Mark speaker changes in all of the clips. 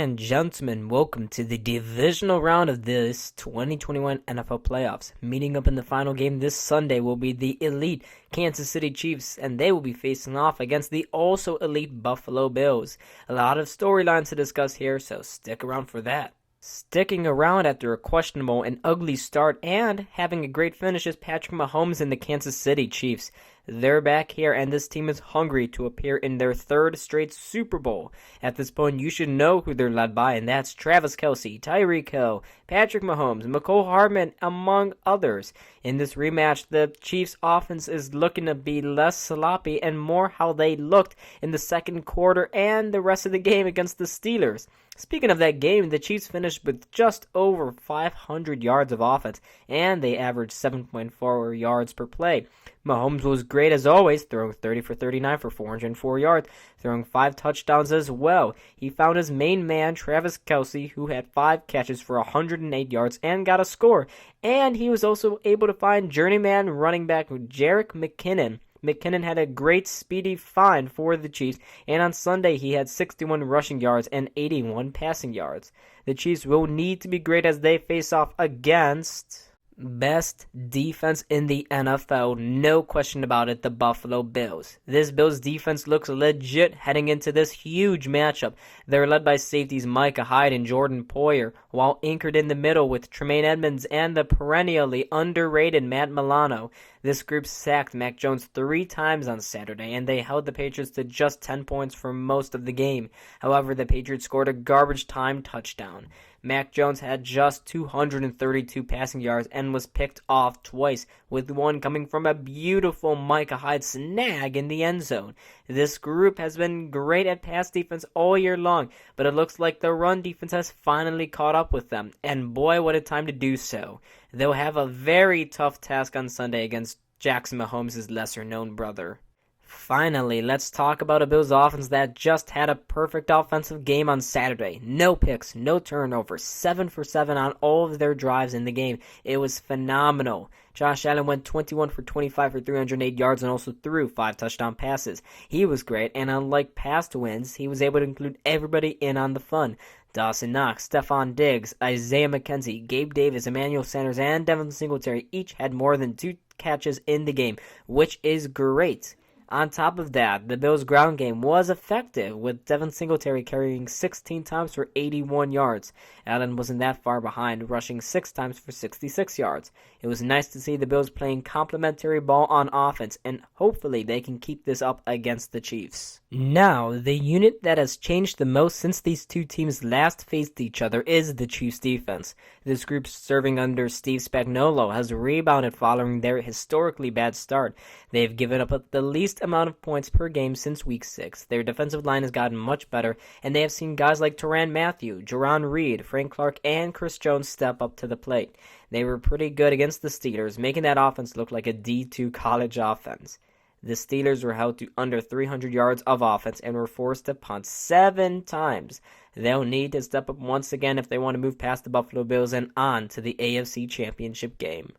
Speaker 1: and gentlemen, welcome to the divisional round of this 2021 NFL playoffs. Meeting up in the final game this Sunday will be the elite Kansas City Chiefs, and they will be facing off against the also elite Buffalo Bills. A lot of storylines to discuss here, so stick around for that. Sticking around after a questionable and ugly start and having a great finish is Patrick Mahomes and the Kansas City Chiefs. They're back here, and this team is hungry to appear in their third straight Super Bowl. At this point, you should know who they're led by, and that's Travis Kelce, Tyreek Hill, Patrick Mahomes, Mecole Hardman, among others. In this rematch, the Chiefs' offense is looking to be less sloppy and more how they looked in the second quarter and the rest of the game against the Steelers. Speaking of that game, the Chiefs finished with just over 500 yards of offense, and they averaged 7.4 yards per play. Mahomes was great as always, throwing 30 for 39 for 404 yards, throwing 5 touchdowns as well. He found his main man, Travis Kelce, who had 5 catches for 108 yards and got a score. And he was also able to find journeyman running back Jerick McKinnon. McKinnon had a great speedy find for the Chiefs, and on Sunday he had 61 rushing yards and 81 passing yards. The Chiefs will need to be great as they face off against best defense in the NFL, no question about it, the Buffalo Bills. This Bills defense looks legit heading into this huge matchup. They're led by safeties Micah Hyde and Jordan Poyer, while anchored in the middle with Tremaine Edmonds and the perennially underrated Matt Milano. This group sacked Mac Jones 3 times on Saturday, and they held the Patriots to just 10 points for most of the game. However, the Patriots scored a garbage time touchdown. Mac Jones had just 232 passing yards and was picked off twice, with one coming from a beautiful Micah Hyde snag in the end zone. This group has been great at pass defense all year long, but it looks like the run defense has finally caught up with them, and boy, what a time to do so. They'll have a very tough task on Sunday against Jackson Mahomes' lesser-known brother. Finally, let's talk about a Bills offense that just had a perfect offensive game on Saturday. No picks, no turnovers, 7 for 7 on all of their drives in the game. It was phenomenal. Josh Allen went 21 for 25 for 308 yards and also threw 5 touchdown passes. He was great, and unlike past wins, he was able to include everybody in on the fun. Dawson Knox, Stephon Diggs, Isaiah McKenzie, Gabe Davis, Emmanuel Sanders, and Devin Singletary each had more than 2 catches in the game, which is great. On top of that, the Bills' ground game was effective, with Devin Singletary carrying 16 times for 81 yards. Allen wasn't that far behind, rushing 6 times for 66 yards. It was nice to see the Bills playing complementary ball on offense, and hopefully they can keep this up against the Chiefs. Now, the unit that has changed the most since these two teams last faced each other is the Chiefs' defense. This group serving under Steve Spagnuolo has rebounded following their historically bad start. They've given up the least amount of points per game since week 6. Their defensive line has gotten much better, and they have seen guys like Tyrann Mathieu, Jerron Reed, Frank Clark, and Chris Jones step up to the plate. They were pretty good against the Steelers, making that offense look like a D2 college offense. The Steelers were held to under 300 yards of offense and were forced to punt 7 times. They'll need to step up once again if they want to move past the Buffalo Bills and on to the AFC Championship game.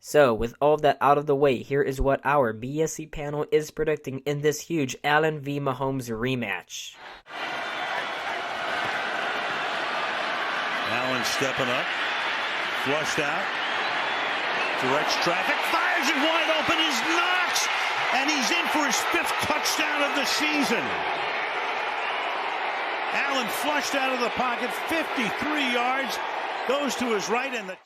Speaker 1: So, with all of that out of the way, here is what our BSC panel is predicting in this huge Allen v. Mahomes rematch.
Speaker 2: Allen stepping up, flushed out, directs traffic, fires it wide open, is Knox, and he's in for his 5th touchdown of the season. Allen flushed out of the pocket, 53 yards, goes to his right, and the